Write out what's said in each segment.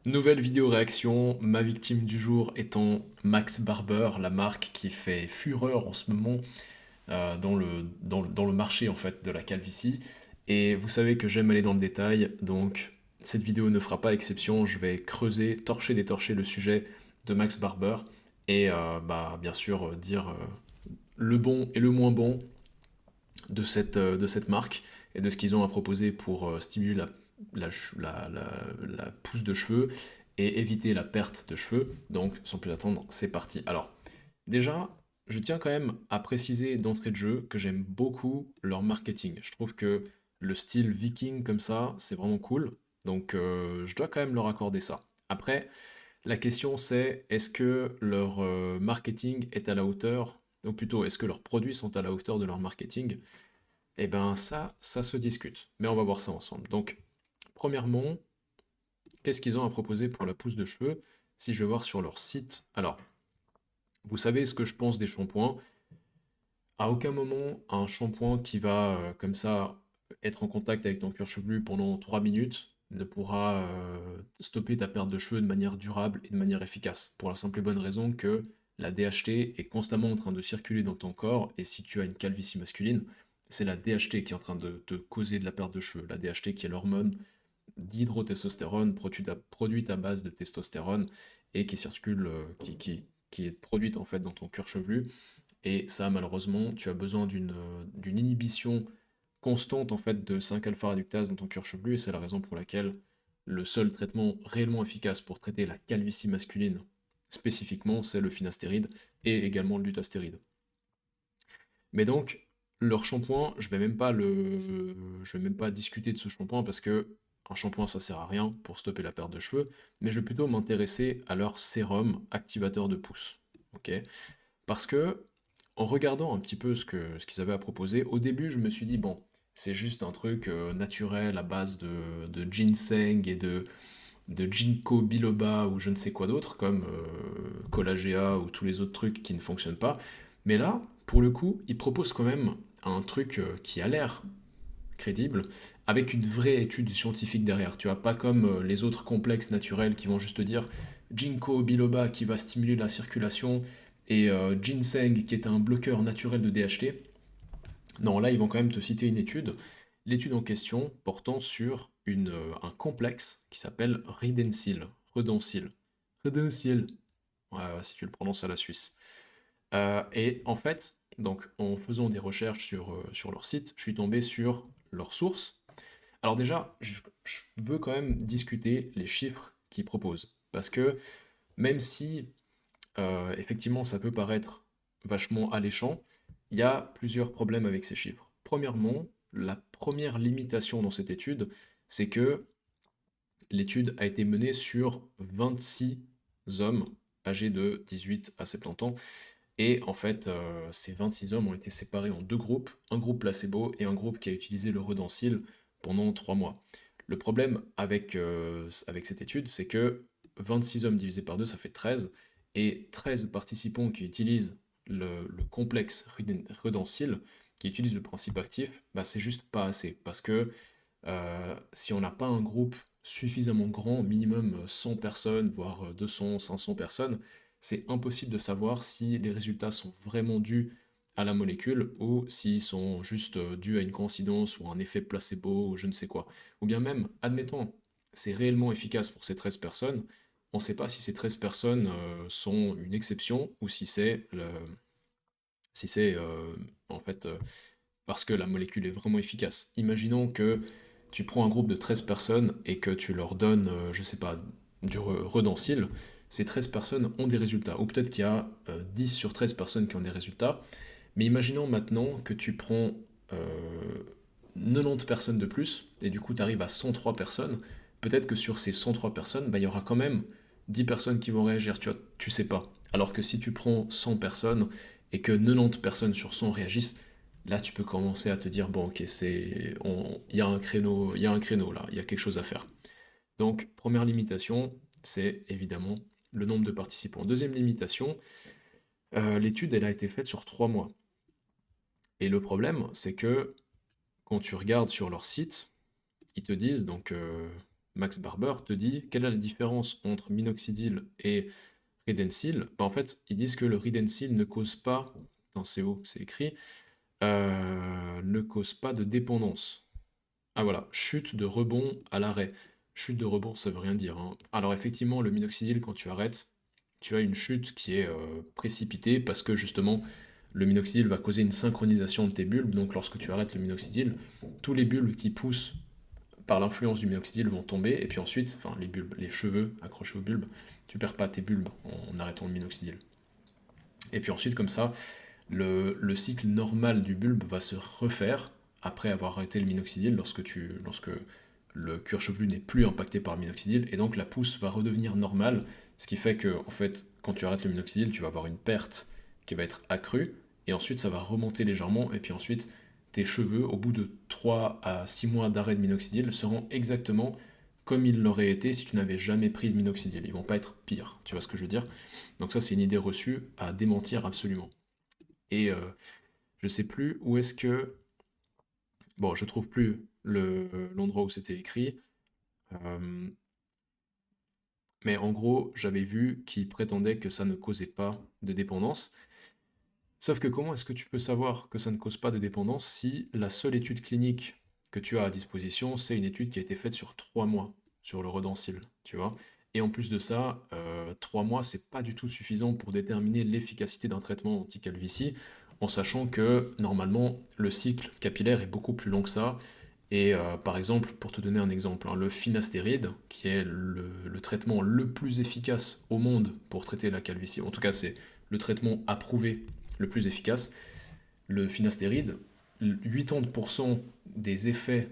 Nouvelle vidéo réaction, ma victime du jour étant Max Barber, la marque qui fait fureur en ce moment dans le marché en fait de la calvitie. Et vous savez que j'aime aller dans le détail, donc cette vidéo ne fera pas exception. Je vais creuser, torcher, détorcher le sujet de Max Barber et bien sûr dire le bon et le moins bon de cette marque et de ce qu'ils ont à proposer pour stimuler la, la pousse de cheveux et éviter la perte de cheveux. Donc, sans plus attendre, c'est parti. Alors, déjà, je tiens quand même à préciser d'entrée de jeu que j'aime beaucoup leur marketing. Je trouve que le style viking comme ça, c'est vraiment cool. Donc, je dois quand même leur accorder ça. Après, la question c'est est-ce que leur marketing est à la hauteur, ou plutôt est-ce que leurs produits sont à la hauteur de leur marketing? Eh ben ça se discute, mais on va voir ça ensemble. Donc, premièrement, qu'est-ce qu'ils ont à proposer pour la pousse de cheveux? Si je vais voir sur leur site, alors, vous savez ce que je pense des shampoings. À aucun moment, un shampoing qui va comme ça être en contact avec ton cuir chevelu pendant 3 minutes ne pourra stopper ta perte de cheveux de manière durable et de manière efficace. Pour la simple et bonne raison que la DHT est constamment en train de circuler dans ton corps, et si tu as une calvitie masculine, c'est la DHT qui est en train de te causer de la perte de cheveux. La DHT qui est l'hormone d'hydrotestostérone produite à base de testostérone et qui circule, qui est produite en fait dans ton cuir chevelu. Et ça, malheureusement, tu as besoin d'une inhibition constante en fait de 5-alpha réductase dans ton cuir chevelu, et c'est la raison pour laquelle le seul traitement réellement efficace pour traiter la calvitie masculine spécifiquement, c'est le finastéride et également le dutastéride. Mais donc, leur shampoing, je vais même pas discuter de ce shampoing parce que un shampoing ça sert à rien pour stopper la perte de cheveux, mais je vais plutôt m'intéresser à leur sérum activateur de pousse. Ok? Parce que en regardant un petit peu ce qu'ils avaient à proposer, au début je me suis dit bon, c'est juste un truc naturel à base de ginseng et de ginkgo biloba ou je ne sais quoi d'autre, comme Collagea ou tous les autres trucs qui ne fonctionnent pas. Mais là, pour le coup, ils proposent quand même un truc qui a l'air crédible, avec une vraie étude scientifique derrière. Tu vois, pas comme les autres complexes naturels qui vont juste te dire ginkgo biloba qui va stimuler la circulation et ginseng qui est un bloqueur naturel de DHT. Non, là, ils vont quand même te citer une étude. L'étude en question portant sur un complexe qui s'appelle Ridensil. Redensil. Redensil. Ouais, ouais, si tu le prononces à la Suisse. Et en fait, donc, en faisant des recherches sur leur site, je suis tombé sur leurs sources. Alors déjà, je veux quand même discuter les chiffres qu'ils proposent. Parce que même si effectivement, ça peut paraître vachement alléchant. Il y a plusieurs problèmes avec ces chiffres. Premièrement, la première limitation dans cette étude, c'est que l'étude a été menée sur 26 hommes âgés de 18 à 70 ans. Et en fait, ces 26 hommes ont été séparés en deux groupes, un groupe placebo et un groupe qui a utilisé le Redensil pendant 3 mois. Le problème avec cette étude, c'est que 26 hommes divisé par 2, ça fait 13, et 13 participants qui utilisent le complexe Redensil, qui utilisent le principe actif, bah, c'est juste pas assez. Parce que si on n'a pas un groupe suffisamment grand, minimum 100 personnes, voire 200, 500 personnes, c'est impossible de savoir si les résultats sont vraiment dus à la molécule ou s'ils sont juste dus à une coïncidence ou un effet placebo ou je ne sais quoi. Ou bien même, admettons, c'est réellement efficace pour ces 13 personnes, on ne sait pas si ces 13 personnes sont une exception ou si c'est en fait parce que la molécule est vraiment efficace. Imaginons que tu prends un groupe de 13 personnes et que tu leur donnes, je sais pas, du Redensil, ces 13 personnes ont des résultats. Ou peut-être qu'il y a 10 sur 13 personnes qui ont des résultats. Mais imaginons maintenant que tu prends 90 personnes de plus, et du coup tu arrives à 103 personnes. Peut-être que sur ces 103 personnes, bah, il y aura quand même 10 personnes qui vont réagir, tu sais pas. Alors que si tu prends 100 personnes et que 90 personnes sur 100 réagissent, là tu peux commencer à te dire, bon ok, il y a un créneau, il y a un créneau là, il y a quelque chose à faire. Donc première limitation, c'est évidemment le nombre de participants. Deuxième limitation, l'étude elle a été faite sur 3 mois. Et le problème, c'est que quand tu regardes sur leur site, ils te disent donc Max Barber, te dit quelle est la différence entre minoxidil et Ridensil. Bah, en fait, ils disent que le Ridensil ne cause pas, dans CO, c'est écrit, ne cause pas de dépendance. Ah voilà, chute de rebond à l'arrêt. Chute de rebond, ça veut rien dire, hein. Alors effectivement, le minoxidil, quand tu arrêtes, tu as une chute qui est précipitée parce que justement, le minoxidil va causer une synchronisation de tes bulbes. Donc lorsque tu arrêtes le minoxidil, tous les bulbes qui poussent par l'influence du minoxidil vont tomber, et puis ensuite, enfin les bulbes, les cheveux accrochés aux bulbes, tu perds pas tes bulbes en arrêtant le minoxidil. Et puis ensuite, comme ça, le cycle normal du bulbe va se refaire après avoir arrêté le minoxidil lorsque le cuir chevelu n'est plus impacté par le minoxidil, et donc la pousse va redevenir normale, ce qui fait que, en fait, quand tu arrêtes le minoxidil, tu vas avoir une perte qui va être accrue, et ensuite ça va remonter légèrement, et puis ensuite tes cheveux, au bout de 3 à 6 mois d'arrêt de minoxidil, seront exactement comme ils l'auraient été si tu n'avais jamais pris de minoxidil. Ils vont pas être pires, tu vois ce que je veux dire? Donc ça, c'est une idée reçue à démentir absolument. Et je sais plus où est-ce que... Bon, je trouve plus l'endroit où c'était écrit, euh, mais en gros, j'avais vu qu'il prétendait que ça ne causait pas de dépendance. Sauf que comment est-ce que tu peux savoir que ça ne cause pas de dépendance si la seule étude clinique que tu as à disposition, c'est une étude qui a été faite sur 3 mois, sur le Redensil, tu vois? Et en plus de ça, 3 mois, c'est pas du tout suffisant pour déterminer l'efficacité d'un traitement anti-calvitie, en sachant que normalement, le cycle capillaire est beaucoup plus long que ça. Et par exemple, pour te donner un exemple, hein, le finastéride, qui est le traitement le plus efficace au monde pour traiter la calvitie, en tout cas c'est le traitement approuvé le plus efficace, le finastéride, 80% des effets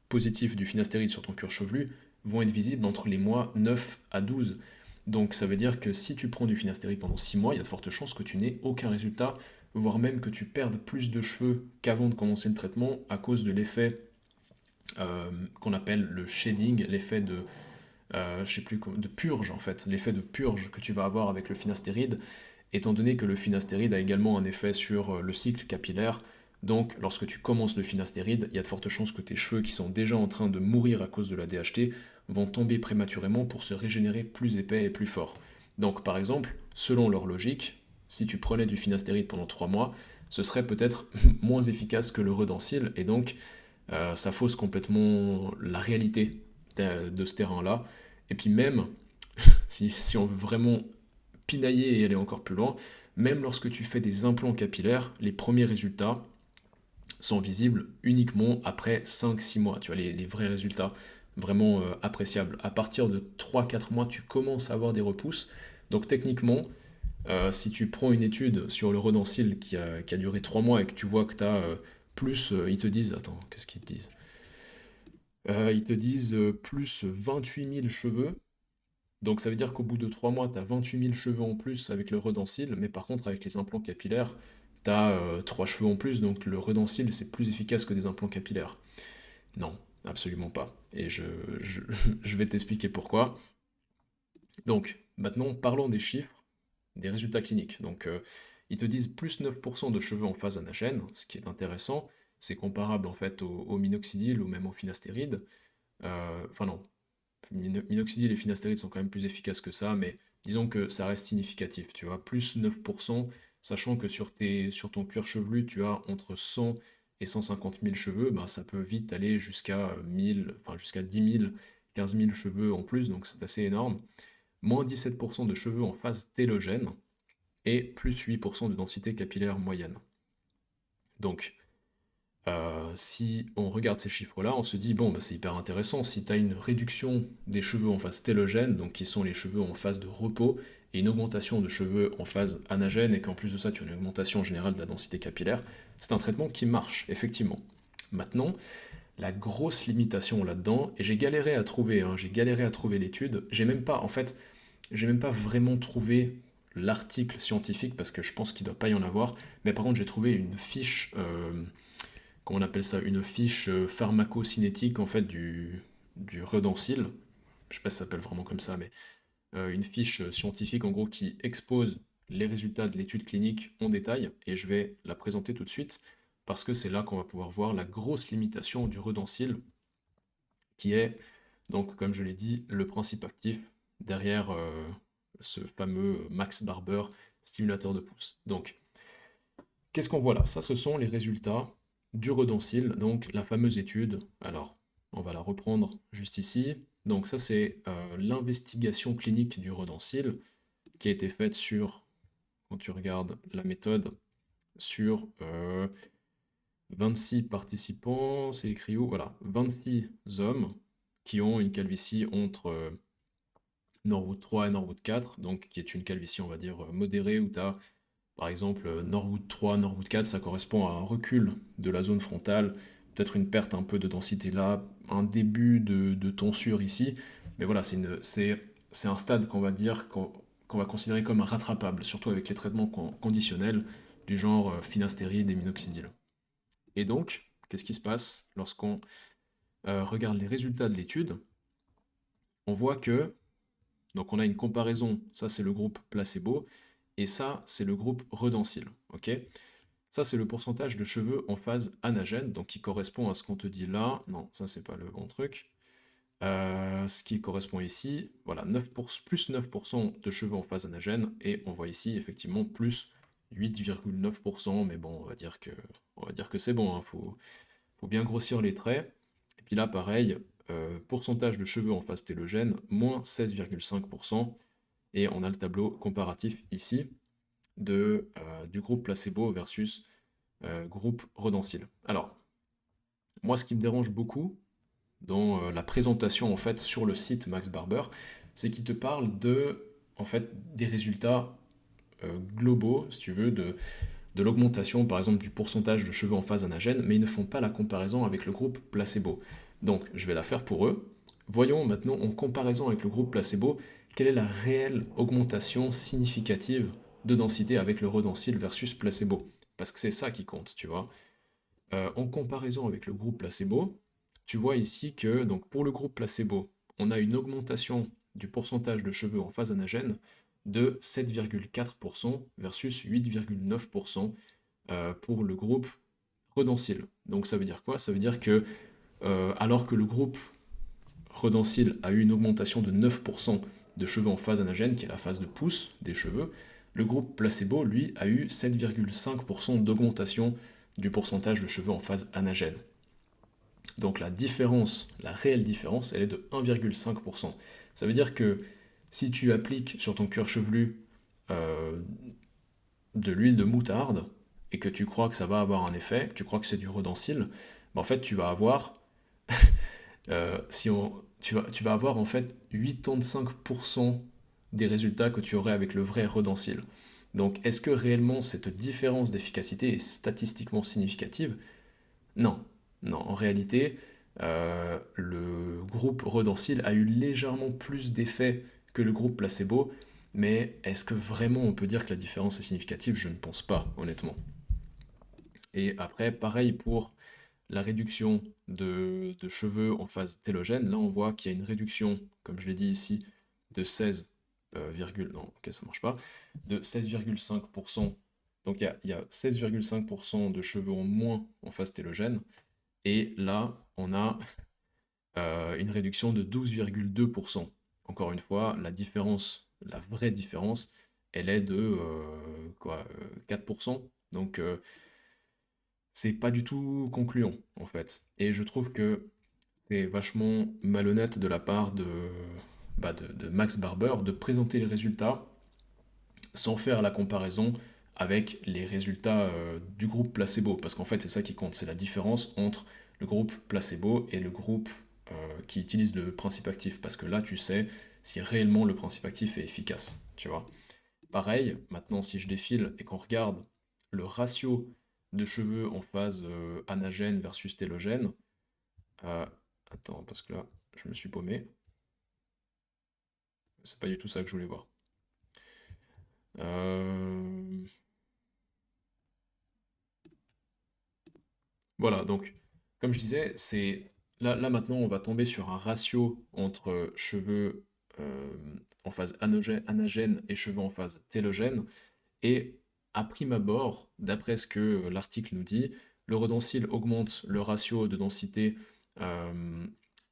positifs du finastéride sur ton cuir chevelu vont être visibles entre les mois 9 à 12. Donc ça veut dire que si tu prends du finastéride pendant 6 mois, il y a de fortes chances que tu n'aies aucun résultat, voire même que tu perdes plus de cheveux qu'avant de commencer le traitement à cause de l'effet qu'on appelle le shading, l'effet de, je sais plus, de purge en fait, l'effet de purge que tu vas avoir avec le finastéride, étant donné que le finastéride a également un effet sur le cycle capillaire. Donc, lorsque tu commences le finastéride, il y a de fortes chances que tes cheveux, qui sont déjà en train de mourir à cause de la DHT, vont tomber prématurément pour se régénérer plus épais et plus fort. Donc, par exemple, selon leur logique, si tu prenais du finastéride pendant 3 mois, ce serait peut-être moins efficace que le Redensil, et donc ça fausse complètement la réalité de ce terrain-là. Et puis même, si on veut vraiment pinailler et aller encore plus loin, même lorsque tu fais des implants capillaires, les premiers résultats sont visibles uniquement après 5-6 mois. Tu vois, les vrais résultats vraiment appréciables. À partir de 3-4 mois, tu commences à avoir des repousses. Donc techniquement, si tu prends une étude sur le Redensil qui a duré 3 mois et que tu vois que tu as plus, ils te disent, attends, qu'est-ce qu'ils te disent? Ils te disent plus 28 000 cheveux. Donc ça veut dire qu'au bout de 3 mois, tu as 28 000 cheveux en plus avec le Redensil, mais par contre avec les implants capillaires, tu as 3 cheveux en plus, donc le Redensil c'est plus efficace que des implants capillaires. Non, absolument pas. Et je vais t'expliquer pourquoi. Donc maintenant, parlons des chiffres, des résultats cliniques. Donc ils te disent plus 9% de cheveux en phase anagène, ce qui est intéressant. C'est comparable en fait au minoxidil ou même au finastéride. Enfin non, minoxidil et finastéride sont quand même plus efficaces que ça, mais disons que ça reste significatif, tu vois, plus 9%, sachant que sur ton cuir chevelu, tu as entre 100 et 150 000 cheveux, bah, ça peut vite aller jusqu'à 1000, enfin jusqu'à 10 000, 15 000 cheveux en plus, donc c'est assez énorme. Moins 17% de cheveux en phase télogène et plus 8% de densité capillaire moyenne. Donc, si on regarde ces chiffres-là, on se dit, bon, bah, c'est hyper intéressant. Si tu as une réduction des cheveux en phase télogène, donc qui sont les cheveux en phase de repos, et une augmentation de cheveux en phase anagène, et qu'en plus de ça, tu as une augmentation générale de la densité capillaire, c'est un traitement qui marche, effectivement. Maintenant, la grosse limitation là-dedans, et j'ai galéré à trouver l'étude, en fait, j'ai même pas vraiment trouvé l'article scientifique, parce que je pense qu'il doit pas y en avoir, mais par contre, j'ai trouvé une fiche comment on appelle ça, une fiche pharmacocinétique en fait du Redensil. Je sais pas si ça s'appelle vraiment comme ça, mais une fiche scientifique en gros qui expose les résultats de l'étude clinique en détail, et je vais la présenter tout de suite parce que c'est là qu'on va pouvoir voir la grosse limitation du Redensil, qui est Donc, comme je l'ai dit, le principe actif derrière ce fameux Max Barber stimulateur de pouce. Donc, qu'est-ce qu'on voit là? Ça, ce sont les résultats du Redensil, donc la fameuse étude. Alors, on va la reprendre juste ici. Donc ça, c'est l'investigation clinique du Redensil qui a été faite sur, quand tu regardes la méthode, sur 26 participants, c'est écrit où? Voilà, 26 hommes qui ont une calvitie entre Norwood 3 et Norwood 4, donc qui est une calvitie, on va dire, modérée, où tu as par exemple, Norwood 3, Norwood 4, ça correspond à un recul de la zone frontale, peut-être une perte un peu de densité là, un début de tonsure ici, mais voilà, c'est un stade qu'on va dire, qu'on va considérer comme rattrapable, surtout avec les traitements conditionnels du genre finastéride et minoxidil. Et donc, qu'est-ce qui se passe lorsqu'on regarde les résultats de l'étude? On voit que, donc on a une comparaison, ça c'est le groupe placebo, et ça c'est le groupe Redensil, ok? Ça, c'est le pourcentage de cheveux en phase anagène, donc qui correspond à ce qu'on te dit là. Non, ça, c'est pas le bon truc. Ce qui correspond ici, voilà, plus 9% de cheveux en phase anagène, et on voit ici effectivement plus 8,9%, mais bon, on va dire que c'est bon, hein, faut bien grossir les traits. Et puis là, pareil, pourcentage de cheveux en phase télogène, moins 16,5%, et on a le tableau comparatif ici du groupe placebo versus groupe Redensil. Alors, moi, ce qui me dérange beaucoup dans la présentation en fait sur le site Max Barber, c'est qu'il te parle en fait, des résultats globaux, si tu veux, de l'augmentation, par exemple, du pourcentage de cheveux en phase anagène, mais ils ne font pas la comparaison avec le groupe placebo. Donc, je vais la faire pour eux. Voyons maintenant, en comparaison avec le groupe placebo, quelle est la réelle augmentation significative de densité avec le Redensil versus placebo. Parce que c'est ça qui compte, tu vois. En comparaison avec le groupe placebo, tu vois ici que donc pour le groupe placebo, on a une augmentation du pourcentage de cheveux en phase anagène de 7,4% versus 8,9% pour le groupe Redensil. Donc ça veut dire quoi? Ça veut dire que alors que le groupe Redensil a eu une augmentation de 9% de cheveux en phase anagène, qui est la phase de pousse des cheveux, le groupe placebo, lui, a eu 7,5% d'augmentation du pourcentage de cheveux en phase anagène. Donc la différence, la réelle différence, elle est de 1,5%. Ça veut dire que si tu appliques sur ton cuir chevelu euh, de l'huile de moutarde et que tu crois que ça va avoir un effet, que tu crois que c'est du Redensil, ben en fait tu vas avoir tu vas avoir en fait 85% des résultats que tu aurais avec le vrai Redensil. Donc est-ce que réellement cette différence d'efficacité est statistiquement significative? Non. Non, en réalité, le groupe Redensil a eu légèrement plus d'effet que le groupe placebo, mais est-ce que vraiment on peut dire que la différence est significative? Je ne pense pas, honnêtement. Et après, pareil pour la réduction de cheveux en phase télogène. Là, on voit qu'il y a une réduction, comme je l'ai dit ici, de 16, non, ok, ça marche pas, de 16,5%. Donc il y a 16,5% de cheveux en moins en phase télogène. Et là, on a une réduction de 12,2%. Encore une fois, la différence, la vraie différence, elle est de 4%. Donc, c'est pas du tout concluant, en fait. Et je trouve que c'est vachement malhonnête de la part de Max Barber de présenter les résultats sans faire la comparaison avec les résultats du groupe placebo. Parce qu'en fait, c'est ça qui compte, c'est la différence entre le groupe placebo et le groupe qui utilise le principe actif. Parce que là, tu sais si réellement le principe actif est efficace, tu vois. Pareil, maintenant, si je défile et qu'on regarde le ratio de cheveux en phase anagène versus télogène, euh, attends, parce que là, je me suis paumé. C'est pas du tout ça que je voulais voir. Euh, Voilà, donc, comme je disais, là maintenant, on va tomber sur un ratio entre cheveux euh, en phase anagène et cheveux en phase télogène. Et à prime abord, d'après ce que l'article nous dit, le Redensil augmente le ratio de densité euh,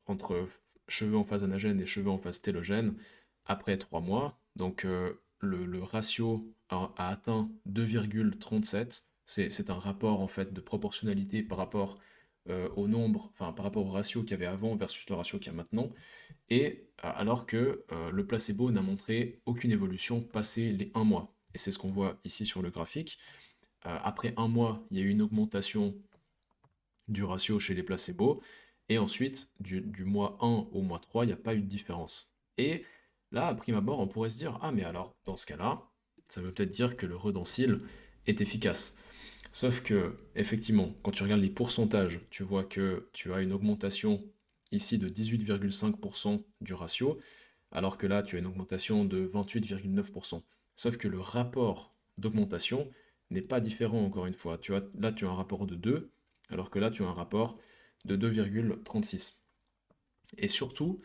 entre cheveux en phase anagène et cheveux en phase télogène après 3 mois. Donc le ratio a atteint 2,37. C'est un rapport en fait de proportionnalité par rapport au nombre, enfin par rapport au ratio qu'il y avait avant versus le ratio qu'il y a maintenant. Et alors que le placebo n'a montré aucune évolution passé les 1 mois. Et c'est ce qu'on voit ici sur le graphique. Après 1 mois, il y a eu une augmentation du ratio chez les placebos, et ensuite, du mois 1 au mois 3, il n'y a pas eu de différence. Et là, à prime abord, on pourrait se dire, ah mais alors, dans ce cas-là, ça veut peut-être dire que le Redensil est efficace. Sauf que, effectivement, quand tu regardes les pourcentages, tu vois que tu as une augmentation ici de 18,5% du ratio, alors que là, tu as une augmentation de 28,9%. Sauf que le rapport d'augmentation n'est pas différent, encore une fois. Là, tu as un rapport de 2, alors que là, tu as un rapport de 2,36. Et surtout,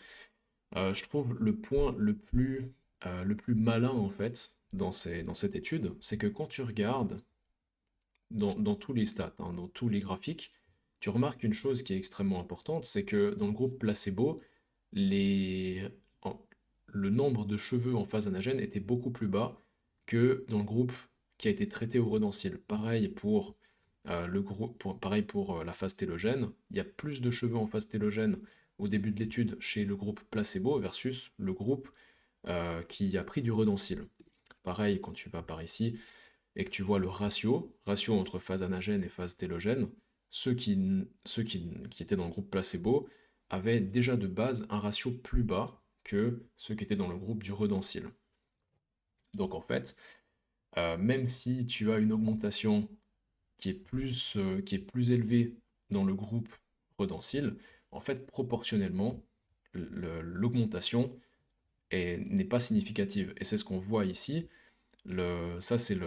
je trouve le point le plus malin, en fait, dans cette étude, c'est que quand tu regardes dans tous les stats, hein, dans tous les graphiques, tu remarques une chose qui est extrêmement importante, c'est que dans le groupe placebo, les, en- le nombre de cheveux en phase anagène était beaucoup plus bas que dans le groupe qui a été traité au Redensil. Pareil pour pareil pour la phase télogène, il y a plus de cheveux en phase télogène au début de l'étude chez le groupe placebo versus le groupe qui a pris du Redensil. Pareil quand tu vas par ici et que tu vois le ratio entre phase anagène et phase télogène, ceux qui étaient dans le groupe placebo avaient déjà de base un ratio plus bas que ceux qui étaient dans le groupe du Redensil. Donc en fait, même si tu as une augmentation qui est plus élevée dans le groupe Redensil, en fait, proportionnellement, l'augmentation n'est pas significative. Et c'est ce qu'on voit ici. Ça, c'est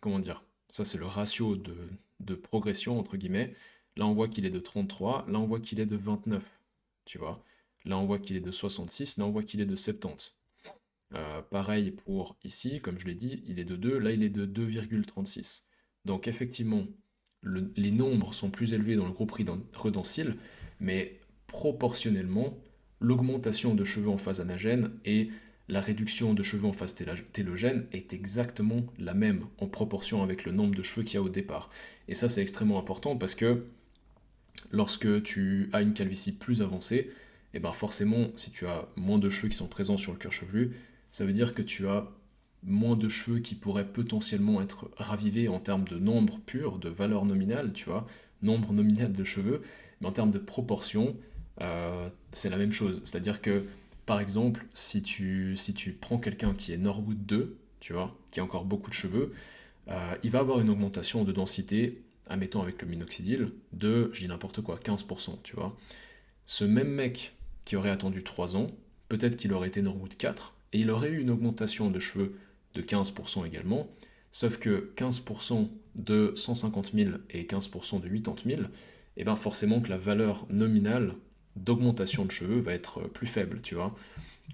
comment dire? Ça, c'est le ratio de progression, entre guillemets. Là, on voit qu'il est de 33. Là, on voit qu'il est de 29. Tu vois? Là, on voit qu'il est de 66. Là, on voit qu'il est de 70. Pareil pour ici, comme je l'ai dit, il est de 2. Là, il est de 2,36. Donc, effectivement, les nombres sont plus élevés dans le groupe Redensil, mais proportionnellement, l'augmentation de cheveux en phase anagène et la réduction de cheveux en phase télogène est exactement la même en proportion avec le nombre de cheveux qu'il y a au départ. Et ça, c'est extrêmement important parce que lorsque tu as une calvitie plus avancée, et ben forcément, si tu as moins de cheveux qui sont présents sur le cuir chevelu, ça veut dire que tu as moins de cheveux qui pourraient potentiellement être ravivés en termes de nombre pur, de valeur nominale, tu vois, nombre nominal de cheveux, mais en termes de proportion, c'est la même chose. C'est-à-dire que, par exemple, si tu prends quelqu'un qui est Norwood 2, tu vois, qui a encore beaucoup de cheveux, il va avoir une augmentation de densité, admettons avec le minoxidil, de, je dis n'importe quoi, 15%, tu vois. Ce même mec qui aurait attendu 3 ans, peut-être qu'il aurait été Norwood 4, et il aurait eu une augmentation de cheveux de 15% également, sauf que 15% de 150 000 et 15% de 80 000, et bien forcément que la valeur nominale d'augmentation de cheveux va être plus faible, tu vois.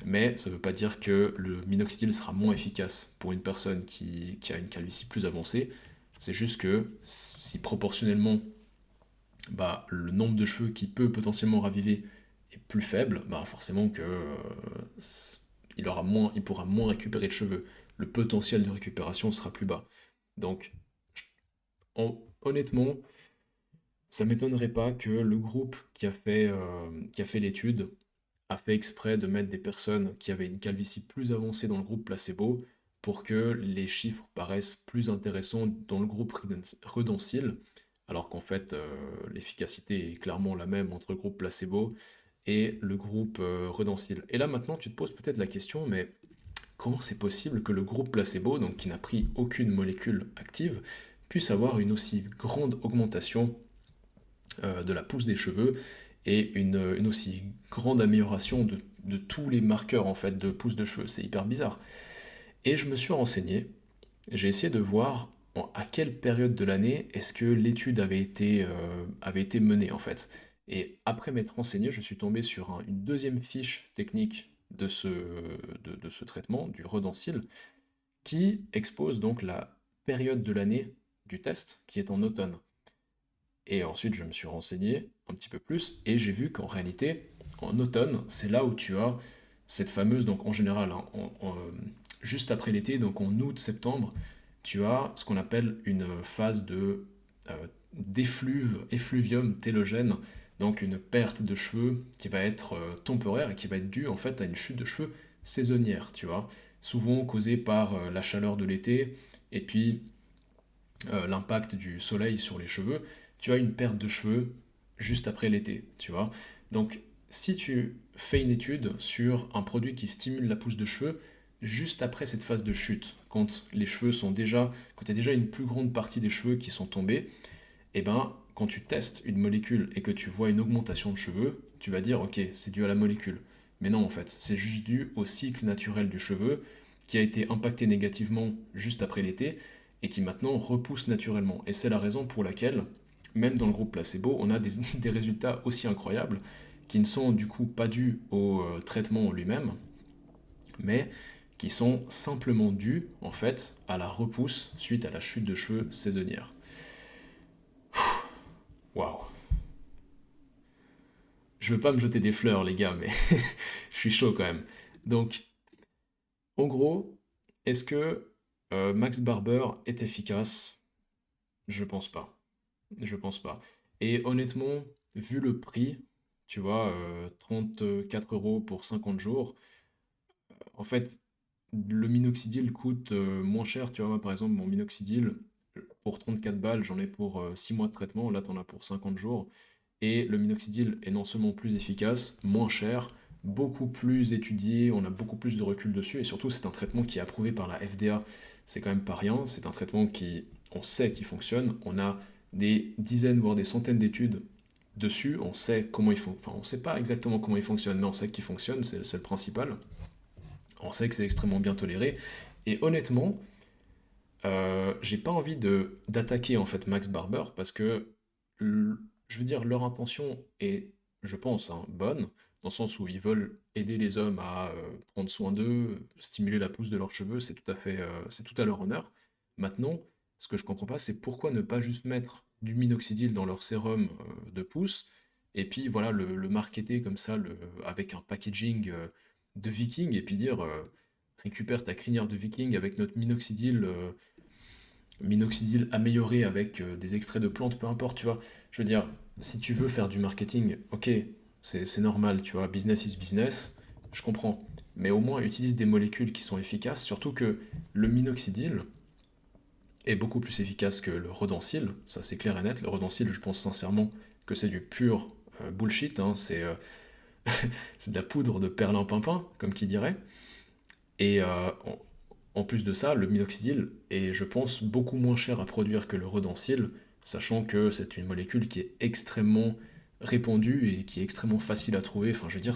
Mais ça ne veut pas dire que le minoxidil sera moins efficace pour une personne qui a une calvitie plus avancée. C'est juste que si proportionnellement le nombre de cheveux qui peut potentiellement raviver est plus faible, forcément que il pourra moins récupérer de cheveux. Le potentiel de récupération sera plus bas. Donc, honnêtement, ça m'étonnerait pas que le groupe qui a fait l'étude a fait exprès de mettre des personnes qui avaient une calvitie plus avancée dans le groupe placebo pour que les chiffres paraissent plus intéressants dans le groupe Redensil, alors qu'en fait l'efficacité est clairement la même entre le groupe placebo et le groupe Redensil. Et là maintenant tu te poses peut-être la question, mais comment c'est possible que le groupe placebo, donc qui n'a pris aucune molécule active, puisse avoir une aussi grande augmentation de la pousse des cheveux et une aussi grande amélioration de tous les marqueurs en fait de pousse de cheveux. C'est hyper bizarre. Et je me suis renseigné, j'ai essayé de voir à quelle période de l'année est-ce que l'étude avait été menée en fait. Et après m'être renseigné, je suis tombé sur une deuxième fiche technique de ce traitement, du Redensil, qui expose donc la période de l'année du test, qui est en automne. Et ensuite, je me suis renseigné un petit peu plus et j'ai vu qu'en réalité, en automne, c'est là où tu as cette fameuse, donc en général, hein, juste après l'été, donc en août, septembre, tu as ce qu'on appelle une phase de effluvium télogène, donc une perte de cheveux qui va être temporaire et qui va être due en fait à une chute de cheveux saisonnière, tu vois, souvent causée par la chaleur de l'été et puis l'impact du soleil sur les cheveux, tu as une perte de cheveux juste après l'été, tu vois. Donc, si tu fais une étude sur un produit qui stimule la pousse de cheveux juste après cette phase de chute, quand les cheveux sont déjà, quand il y a déjà une plus grande partie des cheveux qui sont tombés, et ben, quand tu testes une molécule et que tu vois une augmentation de cheveux, tu vas dire, ok, c'est dû à la molécule. Mais non, en fait, c'est juste dû au cycle naturel du cheveu qui a été impacté négativement juste après l'été et qui maintenant repousse naturellement. Et c'est la raison pour laquelle, même dans le groupe placebo, on a des résultats aussi incroyables qui ne sont du coup pas dus au traitement en lui-même, mais qui sont simplement dus en fait à la repousse suite à la chute de cheveux saisonnière. Waouh. Je veux pas me jeter des fleurs, les gars, mais je suis chaud quand même. Donc, en gros, est-ce que Max Barber est efficace? Je pense pas. Je pense pas. Et honnêtement, vu le prix, tu vois, 34 € pour 50 jours, en fait, le minoxidil coûte moins cher. Tu vois, moi, par exemple, mon minoxidil, pour 34 balles, j'en ai pour 6 mois de traitement. Là, t'en as pour 50 jours. Et le minoxidil est non seulement plus efficace, moins cher, beaucoup plus étudié, on a beaucoup plus de recul dessus, et surtout c'est un traitement qui est approuvé par la FDA, c'est quand même pas rien, c'est un traitement qui, on sait qu'il fonctionne, on a des dizaines voire des centaines d'études dessus, on sait comment il fonctionne, enfin on sait pas exactement comment il fonctionne, mais on sait qu'il fonctionne, c'est le principal, on sait que c'est extrêmement bien toléré, et honnêtement, j'ai pas envie de d'attaquer en fait Max Barber parce que je veux dire leur intention est, je pense, hein, bonne dans le sens où ils veulent aider les hommes à prendre soin d'eux, stimuler la pousse de leurs cheveux, c'est tout à leur honneur. Maintenant, ce que je comprends pas, c'est pourquoi ne pas juste mettre du minoxidil dans leur sérum de pousse et puis voilà le marketer comme ça avec un packaging de Viking et puis dire récupère ta crinière de Viking avec notre minoxidil amélioré avec des extraits de plantes, peu importe, tu vois. Je veux dire, si tu veux faire du marketing, ok, c'est normal, tu vois, business is business, je comprends. Mais au moins utilise des molécules qui sont efficaces, surtout que le minoxidil est beaucoup plus efficace que le Rodensil, ça c'est clair et net. Le Rodensil, je pense sincèrement que c'est du pur bullshit, hein, c'est de la poudre de perlimpinpin, comme qui dirait. Et en plus de ça, le minoxidil est, je pense, beaucoup moins cher à produire que le Rodensil, sachant que c'est une molécule qui est extrêmement répandue et qui est extrêmement facile à trouver. Enfin, je veux dire,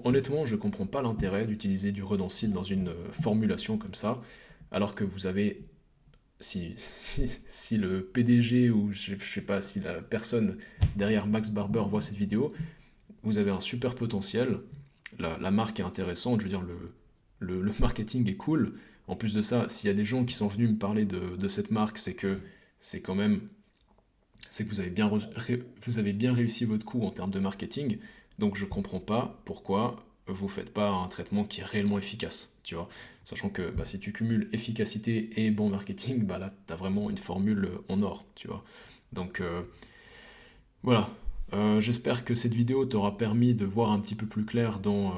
honnêtement, je comprends pas l'intérêt d'utiliser du Rodensil dans une formulation comme ça, alors que vous avez, si le PDG ou je sais pas, si la personne derrière Max Barber voit cette vidéo, vous avez un super potentiel, la marque est intéressante, je veux dire, le marketing est cool. En plus de ça, s'il y a des gens qui sont venus me parler de cette marque, c'est que c'est quand même, c'est que vous avez bien réussi votre coup en termes de marketing. Donc je comprends pas pourquoi vous faites pas un traitement qui est réellement efficace, tu vois. Sachant que bah, si tu cumules efficacité et bon marketing, bah là, tu as vraiment une formule en or, tu vois. Donc voilà. J'espère que cette vidéo t'aura permis de voir un petit peu plus clair dans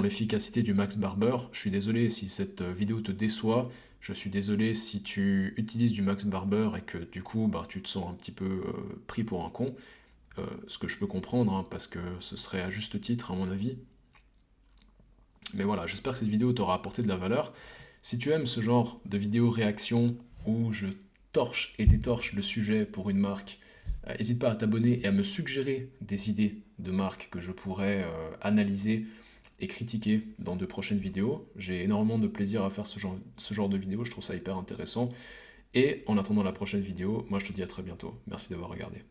l'efficacité du Max Barber. Je suis désolé si cette vidéo te déçoit. Je suis désolé si tu utilises du Max Barber et que du coup bah, tu te sens un petit peu pris pour un con. Ce que je peux comprendre, hein, parce que ce serait à juste titre à mon avis. Mais voilà, j'espère que cette vidéo t'aura apporté de la valeur. Si tu aimes ce genre de vidéo réaction où je torche et détorche le sujet pour une marque, n'hésite pas à t'abonner et à me suggérer des idées de marques que je pourrais analyser et critiquer dans de prochaines vidéos. J'ai énormément de plaisir à faire ce genre de vidéo, je trouve ça hyper intéressant. Et en attendant la prochaine vidéo, moi je te dis à très bientôt. Merci d'avoir regardé.